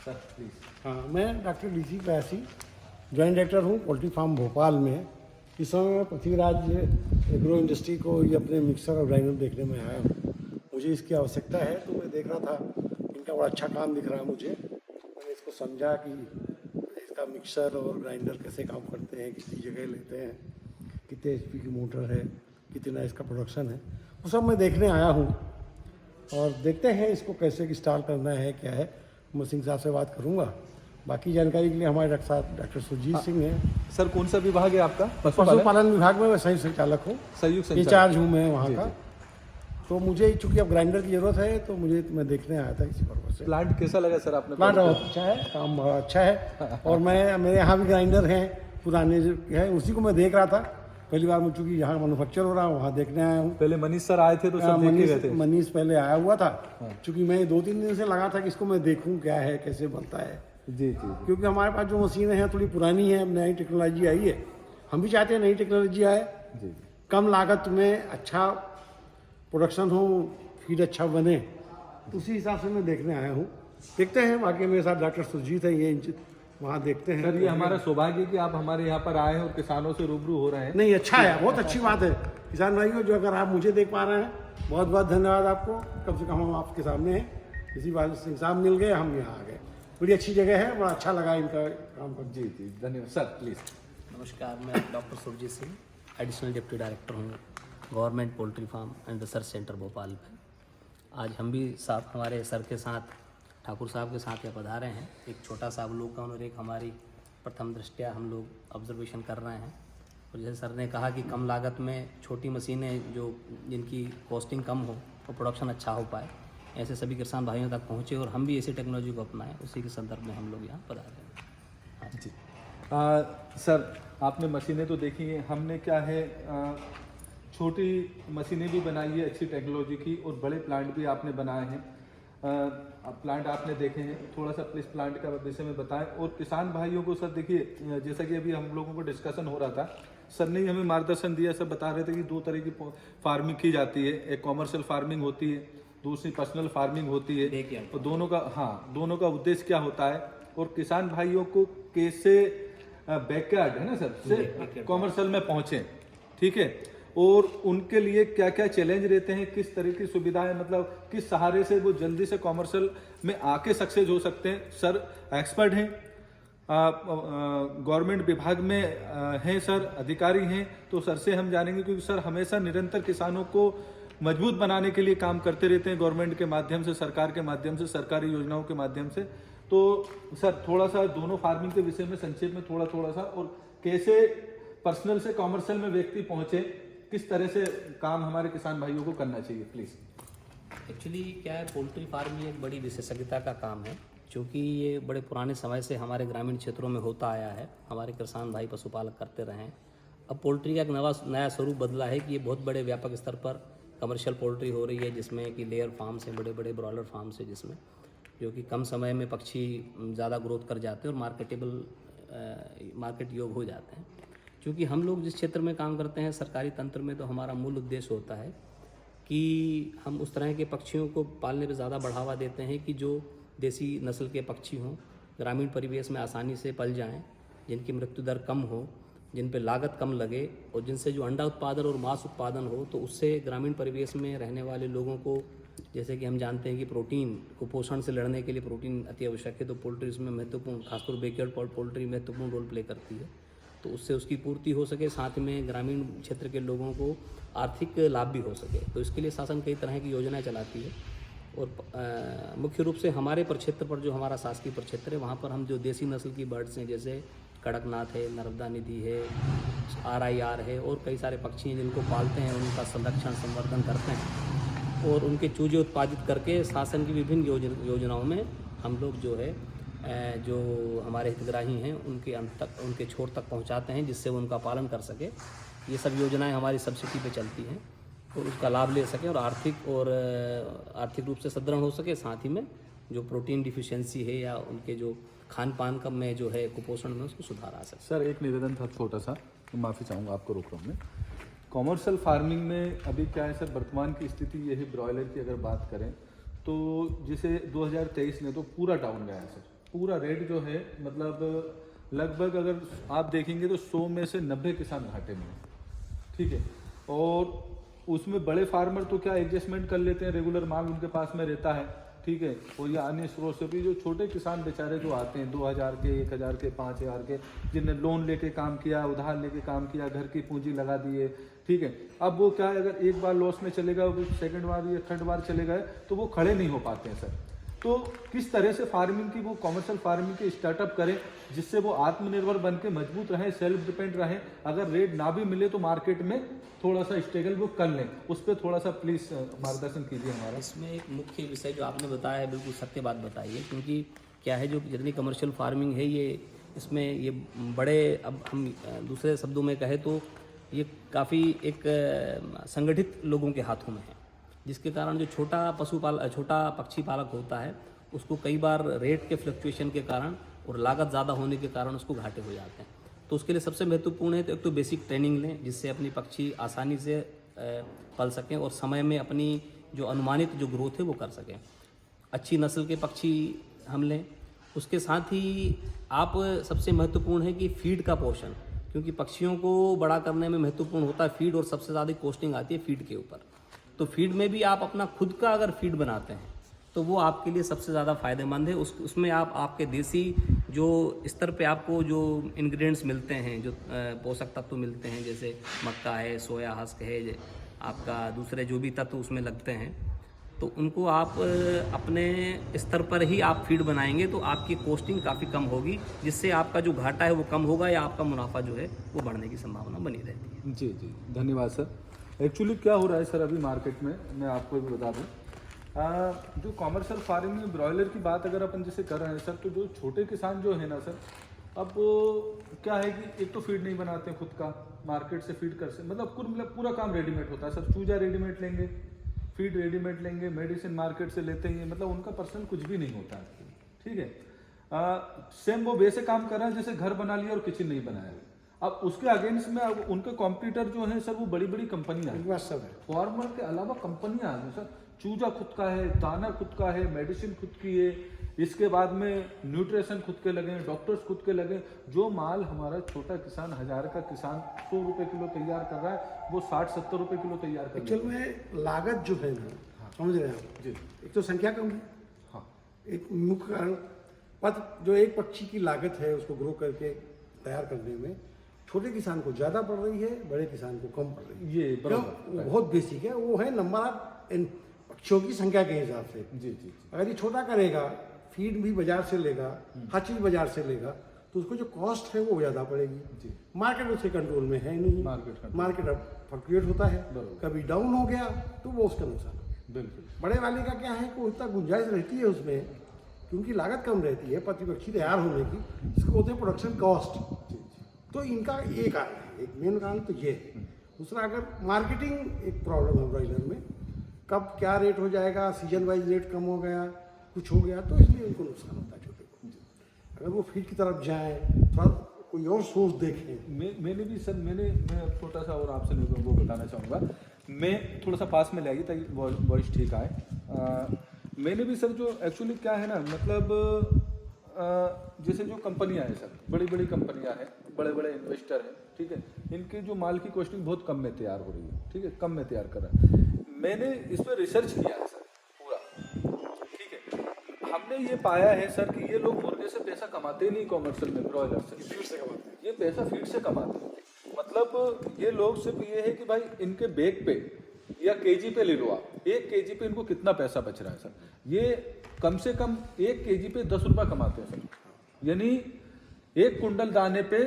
Sir please. हाँ, मैं doctor DC पैसी joint director हूँ पोल्ट्री फार्म भोपाल में। इस समय मैं पृथ्वीराज एग्रो इंडस्ट्री को ये अपने मिक्सर और ग्राइंडर देखने में आया हूँ। मुझे इसकी आवश्यकता है, तो मैं देख रहा था, इनका बड़ा अच्छा काम दिख रहा है मुझे। मैंने इसको समझा कि इसका मिक्सर और ग्राइंडर कैसे काम करते हैं, कितनी जगह लेते हैं, कितने HP की मोटर है, कितना इसका प्रोडक्शन है, वो सब मैं देखने आया हूँ। और देखते हैं इसको कैसे इंस्टॉल करना है, क्या है। मैं सिंह साहब से बात करूंगा। बाकी जानकारी के लिए हमारे डॉक्टर साहब डॉक्टर सुरजीत सिंह हैं। सर कौन सा विभाग है आपका? पशुपालन विभाग में मैं संयुक्त संचालक हूँ, संयुक्त इंचार्ज हूँ मैं वहाँ जी, का। जी। तो मुझे चूँकि अब ग्राइंडर की ज़रूरत है, तो मैं देखने आया था इसी पर्पज से। प्लांट कैसा लगा सर आपने? प्लांट बहुत अच्छा है, काम बड़ा अच्छा है। और मेरे यहाँ भी ग्राइंडर हैं पुराने जो है, उसी को मैं देख रहा था। पहली बार मैं चूँकि यहाँ मैनुफैक्चर हो रहा हूँ, वहाँ देखने आया हूँ। पहले मनीष सर आए थे तो सब देख के गए थे। मनीष पहले आया हुआ था, चूँकि मैं 2-3 दिन से लगा था कि इसको मैं देखूँ क्या है, कैसे बनता है। जी जी। क्योंकि हमारे पास जो मशीनें हैं थोड़ी पुरानी है, नई टेक्नोलॉजी आई है। हम भी चाहते हैं नई टेक्नोलॉजी आए, जी कम लागत में अच्छा प्रोडक्शन हो, फीड अच्छा बने। उसी हिसाब से मैं देखने आया हूँ। देखते हैं, बाकी मेरे साथ डॉक्टर सुरजीत है, ये वहाँ देखते हैं। सर, ये हमारा सौभाग्य है कि आप हमारे यहाँ पर आए हैं और किसानों से रूबरू हो रहे हैं। नहीं, अच्छा है, बहुत अच्छी बात है। किसान भाइयों, जो अगर आप मुझे देख पा रहे हैं, बहुत बहुत धन्यवाद आपको। कम से कम हम आपके सामने हैं। इसी बात सिंह साहब मिल गए, हम यहाँ आ गए। बड़ी अच्छी जगह है, बड़ा अच्छा लगा इनका काम कर। जी जी, धन्यवाद सर। प्लीज़। नमस्कार, मैं doctor Surjit Singh, additional deputy director हूँ government poultry farm and research centre Bhopal में। आज हम भी साथ हमारे सर के साथ, ठाकुर साहब के साथ यहाँ पधारे हैं। एक छोटा सा अवलोकन और एक हमारी प्रथम दृष्टया हम लोग ऑब्जर्वेशन कर रहे हैं। और जैसे सर ने कहा कि कम लागत में छोटी मशीनें जो जिनकी कॉस्टिंग कम हो और प्रोडक्शन अच्छा हो पाए, ऐसे सभी किसान भाइयों तक पहुँचे और हम भी ऐसी टेक्नोलॉजी को अपनाएं, उसी के संदर्भ में हम लोग यहाँ पधारे हैं। जी सर, आपने मशीनें तो देखी हैं, हमने क्या है छोटी मशीनें भी बनाई है अच्छी टेक्नोलॉजी की, और बड़े प्लांट भी आपने बनाए हैं। प्लांट आपने देखे हैं, थोड़ा सा प्लीज प्लांट का विषय में बताएं। और किसान भाइयों को सर देखिए, जैसा कि अभी हम लोगों को डिस्कशन हो रहा था, सर ने हमें मार्गदर्शन दिया। सर बता रहे थे कि 2 तरह की फार्मिंग की जाती है, एक कॉमर्शियल फार्मिंग होती है, दूसरी पर्सनल फार्मिंग होती है। और दोनों का उद्देश्य क्या होता है, और किसान भाइयों को कैसे बैकयार्ड है ना सर से कॉमर्शियल में पहुंचे, ठीक है, और उनके लिए क्या क्या चैलेंज रहते हैं, किस तरह की सुविधाएं, मतलब किस सहारे से वो जल्दी से कॉमर्शियल में आके सक्सेस हो सकते हैं। सर एक्सपर्ट हैं, गवर्नमेंट विभाग में हैं सर, अधिकारी हैं। तो सर से हम जानेंगे, क्योंकि सर हमेशा निरंतर किसानों को मजबूत बनाने के लिए काम करते रहते हैं, गवर्नमेंट के माध्यम से, सरकार के माध्यम से, सरकारी योजनाओं के माध्यम से। तो सर थोड़ा सा दोनों फार्मिंग के विषय में संक्षेप में थोड़ा सा, और कैसे पर्सनल से कॉमर्शियल में व्यक्ति पहुंचे, किस तरह से काम हमारे किसान भाइयों को करना चाहिए, प्लीज़। एक्चुअली क्या है, पोल्ट्री फार्मिंग एक बड़ी विशेषज्ञता का काम है, क्योंकि ये बड़े पुराने समय से हमारे ग्रामीण क्षेत्रों में होता आया है। हमारे किसान भाई पशुपालक करते रहे हैं। अब पोल्ट्री का एक नया स्वरूप बदला है कि ये बहुत बड़े व्यापक स्तर पर कमर्शियल पोल्ट्री हो रही है, जिसमें कि लेयर फार्म्स हैं, बड़े बड़े ब्रॉयलर फार्म्स हैं, जिसमें जो कि कम समय में पक्षी ज़्यादा ग्रोथ कर जाते हैं और मार्केट योग हो जाते हैं। क्योंकि हम लोग जिस क्षेत्र में काम करते हैं सरकारी तंत्र में, तो हमारा मूल उद्देश्य होता है कि हम उस तरह के पक्षियों को पालने पर ज़्यादा बढ़ावा देते हैं कि जो देसी नस्ल के पक्षी हों, ग्रामीण परिवेश में आसानी से पल जाएं, जिनकी मृत्यु दर कम हो, जिन पे लागत कम लगे, और जिनसे जो अंडा उत्पादन और मांस उत्पादन हो। तो उससे ग्रामीण परिवेश में रहने वाले लोगों को, जैसे कि हम जानते हैं कि प्रोटीन, कुपोषण से लड़ने के लिए प्रोटीन अति आवश्यक है, तो पोल्ट्री उसमें महत्वपूर्ण, खासतौर बैकयार्ड पोल्ट्री महत्वपूर्ण रोल प्ले करती है। तो उससे उसकी पूर्ति हो सके, साथ में ग्रामीण क्षेत्र के लोगों को आर्थिक लाभ भी हो सके। तो इसके लिए शासन कई तरह की योजनाएं चलाती है। और मुख्य रूप से हमारे प्रक्षेत्र पर, जो हमारा शासकीय प्रक्षेत्र है, वहाँ पर हम जो देसी नस्ल की बर्ड्स हैं, जैसे कड़कनाथ है, नर्मदा निधि है, RIR है, और कई सारे पक्षी हैं जिनको पालते हैं, उनका संरक्षण संवर्धन करते हैं, और उनके चूजे उत्पादित करके शासन की विभिन्न योजनाओं में हम लोग जो है, जो हमारे हितग्राही हैं, उनके अंत तक, उनके छोर तक पहुंचाते हैं, जिससे वो उनका पालन कर सके। ये सब योजनाएं हमारी सब्सिडी पे चलती हैं, और उसका लाभ ले सके और आर्थिक रूप से सदृढ़ हो सके। साथ ही में जो प्रोटीन डिफिशियंसी है या उनके जो खान पान का में जो है कुपोषण में, उसको सुधार आ सके। सर एक निवेदन था छोटा सा, माफ़ी चाहूँगा, आपको रोक रहा हूँ मैं। कॉमर्शियल फार्मिंग में अभी क्या है सर, वर्तमान की स्थिति यही, ब्रॉयलर की अगर बात करें तो जिसे 2023 में तो पूरा डाउन गया है सर, पूरा रेट जो है मतलब लगभग अगर आप देखेंगे तो 100 में से 90 किसान घाटे में हैं, ठीक है। और उसमें बड़े फार्मर तो क्या एडजस्टमेंट कर लेते हैं, रेगुलर माल उनके पास में रहता है, ठीक है। और ये अन्य स्रोत से भी जो छोटे किसान बेचारे जो आते हैं 2000 के, 1000 के, 5000 के, जिनने लोन लेके काम किया, उधार लेके काम किया, घर की पूंजी लगा दिए, ठीक है। अब वो क्या है, अगर एक बार लॉस में चलेगा, सेकंड बार या थर्ड बार चले गए तो वो खड़े नहीं हो पाते हैं सर। तो किस तरह से फार्मिंग की वो कॉमर्शियल फार्मिंग के स्टार्टअप करें जिससे वो आत्मनिर्भर बन के मजबूत रहें, सेल्फ डिपेंड रहें। अगर रेट ना भी मिले तो मार्केट में थोड़ा सा स्ट्रगल वो कर लें, उस पर थोड़ा सा प्लीज मार्गदर्शन कीजिए हमारा। इसमें एक मुख्य विषय जो आपने बताया है, बिल्कुल सत्य बात बताई है, क्योंकि क्या है, जो जितनी कमर्शियल फार्मिंग है ये इसमें ये बड़े, अब हम दूसरे शब्दों में कहें तो ये काफ़ी एक संगठित लोगों के हाथों में है, जिसके कारण जो छोटा पक्षी पालक होता है उसको कई बार रेट के फ्लक्चुएशन के कारण और लागत ज़्यादा होने के कारण उसको घाटे हो जाते हैं। तो उसके लिए सबसे महत्वपूर्ण है तो एक तो बेसिक ट्रेनिंग लें, जिससे अपनी पक्षी आसानी से पल सकें और समय में अपनी जो अनुमानित जो ग्रोथ है वो कर सकें। अच्छी नस्ल के पक्षी हम लें। उसके साथ ही आप सबसे महत्वपूर्ण है कि फीड का पोर्शन, क्योंकि पक्षियों को बड़ा करने में महत्वपूर्ण होता है फीड, और सबसे ज़्यादा कॉस्टिंग आती है फीड के ऊपर। तो फीड में भी आप अपना खुद का अगर फीड बनाते हैं तो वो आपके लिए सबसे ज़्यादा फ़ायदेमंद है। उसमें आप आपके देसी जो स्तर पे आपको जो इंग्रेडिएंट्स मिलते हैं, जो पोषक तत्व मिलते हैं, जैसे मक्का है, सोया हस्क है, आपका दूसरे जो भी तत्व उसमें लगते हैं, तो उनको आप अपने स्तर पर ही आप फीड बनाएंगे तो आपकी कॉस्टिंग काफ़ी कम होगी, जिससे आपका जो घाटा है वो कम होगा या आपका मुनाफा जो है वो बढ़ने की संभावना बनी रहती है। जी जी, धन्यवाद सर। एक्चुअली क्या हो रहा है सर अभी मार्केट में, मैं आपको भी बता दूं, जो कॉमर्शियल फार्मिंग में ब्रॉयलर की बात अगर अपन जैसे कर रहे हैं सर, तो जो छोटे किसान जो है ना सर, अब वो क्या है कि एक तो फीड नहीं बनाते हैं खुद का, मार्केट से फीड कर से मतलब पूरा काम रेडीमेड होता है सर। चूजा रेडीमेड लेंगे, फीड रेडीमेड लेंगे, मेडिसिन मार्केट से लेते हैं, मतलब उनका पर्सनल कुछ भी नहीं होता है, ठीक है। सेम वो वैसे काम कर रहे हैं जैसे घर बना लिया और किचन नहीं बनाया। अब उसके अगेंस्ट में अब उनके कॉम्पिटिटर जो है सर वो बड़ी बड़ी कंपनियां हैं, फार्मर के अलावा कंपनियां हैं सर। चूजा खुद का है, दाना खुद का है, मेडिसिन खुद की है, इसके बाद में न्यूट्रिशन खुद के लगे, डॉक्टर्स खुद के लगे। जो माल हमारा छोटा किसान, 1000 का किसान 100 रुपए किलो तैयार कर रहा है, वो 60-70 रुपए किलो तैयार कर रहा है। एक्चुअल में लागत जो है ना, समझ रहे हैं आप जी, एक तो संख्या कम है, हाँ, एक मुख्य कारण पद जो एक पक्षी की लागत है उसको ग्रो करके तैयार करने में छोटे किसान को ज़्यादा पड़ रही है, बड़े किसान को कम पड़ रही है। ये वो बहुत बेसिक है, वो है नंबर ऑफ पक्षियों की संख्या के हिसाब से। जी जी जी। अगर ये छोटा करेगा, फीड भी बाजार से लेगा, हर चीज़ बाजार से लेगा, तो उसको जो कॉस्ट है वो ज़्यादा पड़ेगी जी। मार्केट उसके कंट्रोल में है नहीं, मार्केट अब फ्लक्चुएट होता है, कभी डाउन हो गया तो वो उसका नुकसान है। बिल्कुल। बड़े वाले का क्या है कि उतना गुंजाइश रहती है उसमें, क्योंकि लागत कम रहती है प्रति पक्षी तैयार होने की, इसको होते हैं प्रोडक्शन कॉस्ट। तो इनका ये कारण है, एक मेन कारण तो ये है। दूसरा, अगर मार्केटिंग एक प्रॉब्लम है ब्रॉयलर में, कब क्या रेट हो जाएगा, सीजन वाइज रेट कम हो गया, कुछ हो गया, तो इसलिए उनको नुकसान होता है छोटे को। अगर वो फीड की तरफ जाएँ, थोड़ा कोई और सोर्स देखें। मैंने भी सर मैं छोटा सा और आपसे वो बताना चाहूँगा, मैं थोड़ा सा पास में लाइए ताकि वॉइस ठीक आए। मैंने भी सर जो एक्चुअली क्या है ना, मतलब जैसे जो कंपनियां हैं सर, बड़ी बड़ी कंपनियां हैं, बड़े बड़े इन्वेस्टर हैं, ठीक है, इनके जो माल की कॉस्टिंग बहुत कम में तैयार हो रही है, ठीक है, कम में तैयार कर रहा है। मैंने इस पर रिसर्च किया है सर पूरा, ठीक है। हमने ये पाया है सर कि ये लोग मुर्गे से पैसा कमाते ही नहीं, कॉमर्शियल में ब्रॉयलर से फीड से कमाते हैं, ये पैसा फीड से कमाते हैं। मतलब ये लोग सिर्फ ये है कि भाई इनके बैग पे या केजी पे ले लो आप, 1 केजी पे इनको कितना पैसा बच रहा है सर, ये कम से कम 1 केजी पे 10 रुपये कमाते हैं सर। यानी 1 कुंटल दाने पे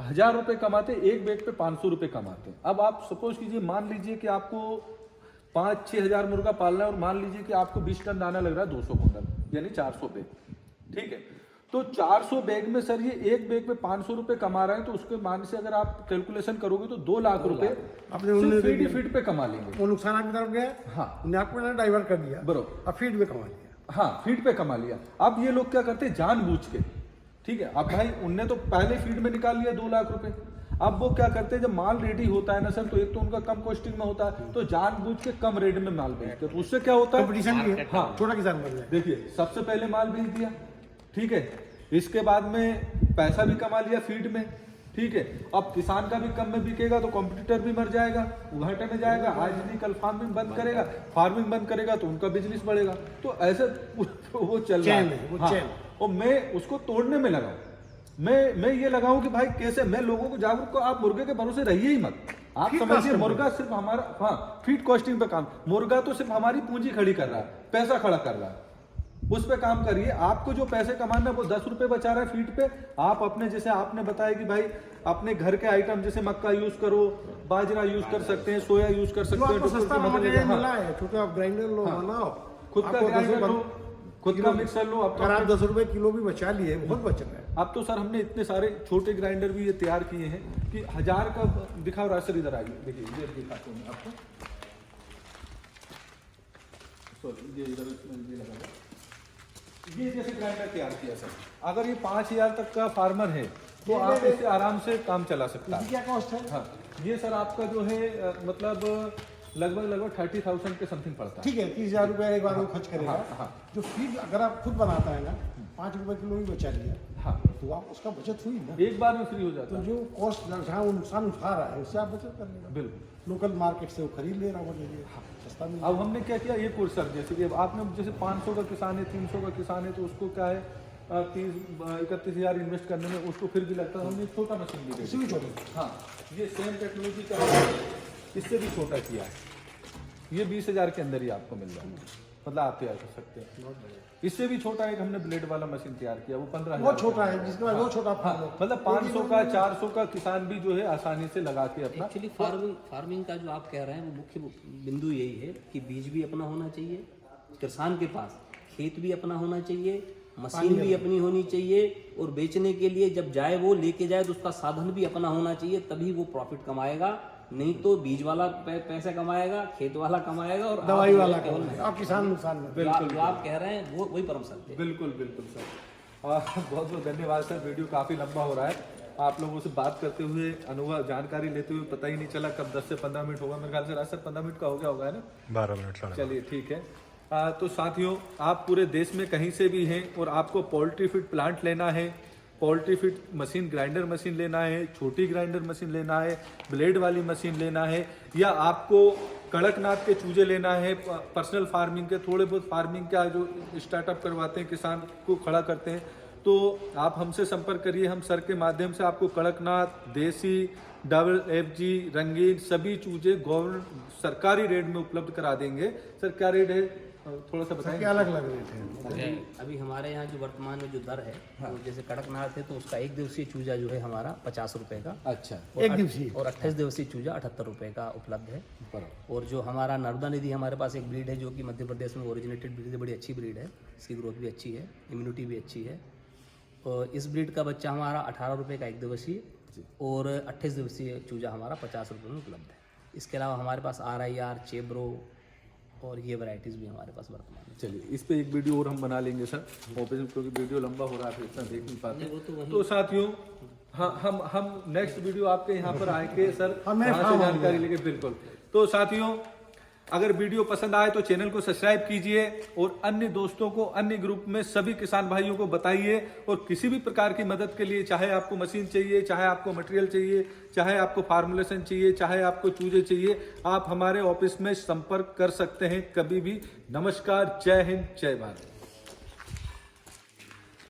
1000 रुपये कमाते, 1 बैग पे 500 रुपये कमाते हैं। अब आप सपोज कीजिए, मान लीजिए कि आपको 5-6 हज़ार मुर्गा पालना है और मान लीजिए कि आपको 20 टन दाना लग रहा है 200 कुंटल, यानी 400 बैग, ठीक है। तो 400 बैग में सर ये 1 बैग पे 500 रुपये कमा रहे हैं, तो उसके मान से अगर आप कैलकुलेशन करोगे तो 2 लाख रुपए अपने फीड पे कमा लेंगे। वो नुकसान आपकी तरफ गया, हाँ, आपको डाइवर्ट कर दिया, बरोबर, अब फीड पे कमा लिया, हाँ, फीड पे कमा लिया। अब ये लोग क्या करते हैं, जानबूझ के, ठीक है, अब भाई उनने तो पहले फीड में निकाल लिया 2 लाख रुपए, अब वो क्या करते हैं, जब माल रेडी होता है ना सर, तो एक तो उनका कम कॉस्टिंग में होता है, तो जानबूझ के कम रेट में माल बेचते हैं, तो उससे क्या होता है, कंपटीशन भी है, हाँ, छोटा किसान बन जाए। देखिए, सबसे पहले माल बेच दिया, ठीक है, इसके बाद में पैसा भी कमा लिया फीड में, ठीक है। अब किसान का भी कम में बिकेगा तो कॉम्पिटिटर भी मर जाएगा, वो घाटे में जाएगा, आज नहीं कल फार्मिंग बंद करेगा तो उनका बिजनेस बढ़ेगा। तो ऐसे वो चल रहा है। हाँ, और मैं उसको तोड़ने में लगा, मैं ये लगाऊं कि भाई कैसे मैं लोगों को जागरूक को, आप मुर्गे के भरोसे रहिए ही मत। आप समझिए मुर्गा सिर्फ हमारा, हाँ, फीड कॉस्टिंग पे काम, मुर्गा तो सिर्फ हमारी पूंजी खड़ी कर रहा है, पैसा खड़ा कर रहा है, उस पे काम करिए। आपको जो पैसे कमाना है वो 10 रुपए बचा रहा है फीड पे, आप अपने, जैसे आपने बताया कि भाई अपने घर के आइटम जैसे मक्का यूज करो, बाजरा यूज कर सकते हैं, सोया यूज कर सकते हैं, छोटा आप ग्राइंडर लो, बनाओ, खुद का ग्राइंडर लो, खुद का मिक्सर लो। अब अगर आप 10 रुपए किलो भी बचा लिए, बहुत बच रहा है। अब तो सर हमने इतने सारे छोटे ग्राइंडर भी ये तैयार किए हैं कि 1000 का दिखाओ। राशि इधर आइए, देखिए ये दिखाते हैं आपको, सॉरी ये इधर ये लगा हुआ। ये जैसे ग्राइंडर तैयार किया सर, अगर ये 5000 तक का फार्मर है तो आप इससे आराम से काम चला सकता है। क्या कॉस्ट है? हाँ, ये सर आपका जो है मतलब लगभग 30,000 के समथिंग पड़ता है। ठीक है, 30,000 रुपया एक बार में खर्च करेगा। हाँ। जो फीड अगर आप खुद बनाता है ना, 5 रुपए किलो भी बचा लिया, हाँ, तो आप उसका बचत हुई ना, एक बार में फ्री हो जाता तो है। जो कॉस्ट जहाँ वो नुकसान उठा रहा है उससे आप बचत कर लेना। बिल्कुल, लोकल मार्केट से वो खरीद ले रहा है, सस्ता मिल। अब हमने क्या किया, ये कोर्स सर जैसे कि आपने जैसे 500 का किसान है, 300 का किसान है, तो उसको क्या है 31,000 इन्वेस्ट करने में उसको फिर भी लगता है। हमने एक छोटा मशीन भी इससे भी छोटा। हाँ, ये सेम टेक्नोलॉजी का है, इससे भी छोटा किया है। ये 20,000 के अंदर ही आपको मिल रहा है, मतलब आप तैयार कर सकते हैं। इससे भी छोटा एक हमने ब्लेड वाला मशीन तैयार किया, वो 15,000 बहुत छोटा है, जिसके बाद बहुत छोटा। हाँ, मतलब 500 का 400 का किसान भी जो है आसानी से लगा के अपना। एक्चुअली फार्मिंग का जो आप कह रहे हैं वो मुख्य बिंदु यही है कि बीज भी अपना होना चाहिए, किसान के पास खेत भी अपना होना चाहिए, मशीन भी अपनी होनी चाहिए, और बेचने के लिए जब जाए वो लेके जाए तो उसका साधन भी अपना होना चाहिए, तभी वो प्रॉफिट कमाएगा। नहीं तो बीज वाला पैसा कमाएगा, खेत वाला कमाएगा और दवाई वाला और किसान नुकसान में। बिल्कुल जो आप कह रहे हैं वो वही परम सत्य है। बिल्कुल बिल्कुल सर, बहुत बहुत धन्यवाद सर। वीडियो काफ़ी लंबा हो रहा है, आप लोगों से बात करते हुए, अनुभव जानकारी लेते हुए पता ही नहीं चला कब 10 से 15 मिनट होगा। मेरे ख्याल से राज सर 15 मिनट का हो गया होगा, है ना? 12 मिनट। चलिए ठीक है। तो साथियों, आप पूरे देश में कहीं से भी हैं और आपको पोल्ट्री फीड प्लांट लेना है, poultry feed machine, grinder machine लेना है, छोटी ग्राइंडर मशीन लेना है, ब्लेड वाली मशीन लेना है, या आपको कड़कनाथ के चूजे लेना है, पर्सनल फार्मिंग के, थोड़े बहुत फार्मिंग का जो स्टार्टअप करवाते हैं, किसान को खड़ा करते हैं, तो आप हमसे संपर्क करिए। हम सर के माध्यम से आपको कड़कनाथ, देसी, डबल FG, रंगीन सभी चूजे गवर्नमेंट सरकारी रेट में उपलब्ध करा देंगे। सर क्या रेट है, थोड़ा सा बताएं। क्या अलग लग रहे थे? अभी हमारे यहाँ जो वर्तमान में जो दर है, तो जैसे कड़कनाथ है तो उसका 1 दिवसीय चूजा जो है हमारा 50 रुपए का, अच्छा, एक दिवसीय, और 28 दिवसीय चूजा 78 रुपए का उपलब्ध है। और जो हमारा नर्मदा निधि हमारे पास एक ब्रीड है जो कि मध्य प्रदेश में ओरिजिनेटेड ब्रीड है, बड़ी अच्छी ब्रीड है, इसकी ग्रोथ भी अच्छी है, इम्यूनिटी भी अच्छी है। और इस ब्रीड का बच्चा हमारा 18 रुपये का 1 दिवसीय और 28 दिवसीय चूजा हमारा 50 रुपये में उपलब्ध है। इसके अलावा हमारे पास RIR, चेब्रो और ये वैरायटीज़ भी हमारे पास वर्तमान में। चलिए इस पे एक वीडियो और हम बना लेंगे सर, ऑफिस में, क्योंकि वीडियो लंबा हो रहा है, इतना देख नहीं पाते। तो साथियों, हम नेक्स्ट वीडियो आपके यहाँ पर आएंगे सर, वहाँ से जानकारी लेके। बिल्कुल। तो साथियों, अगर वीडियो पसंद आए तो चैनल को सब्सक्राइब कीजिए और अन्य दोस्तों को, अन्य ग्रुप में सभी किसान भाइयों को बताइए। और किसी भी प्रकार की मदद के लिए, चाहे आपको मशीन चाहिए, चाहे आपको मटेरियल चाहिए, चाहे आपको फार्मुलेशन चाहिए, चाहे आपको चूजे चाहिए, आप हमारे ऑफिस में संपर्क कर सकते हैं कभी भी। नमस्कार, जय हिंद, जय भारत।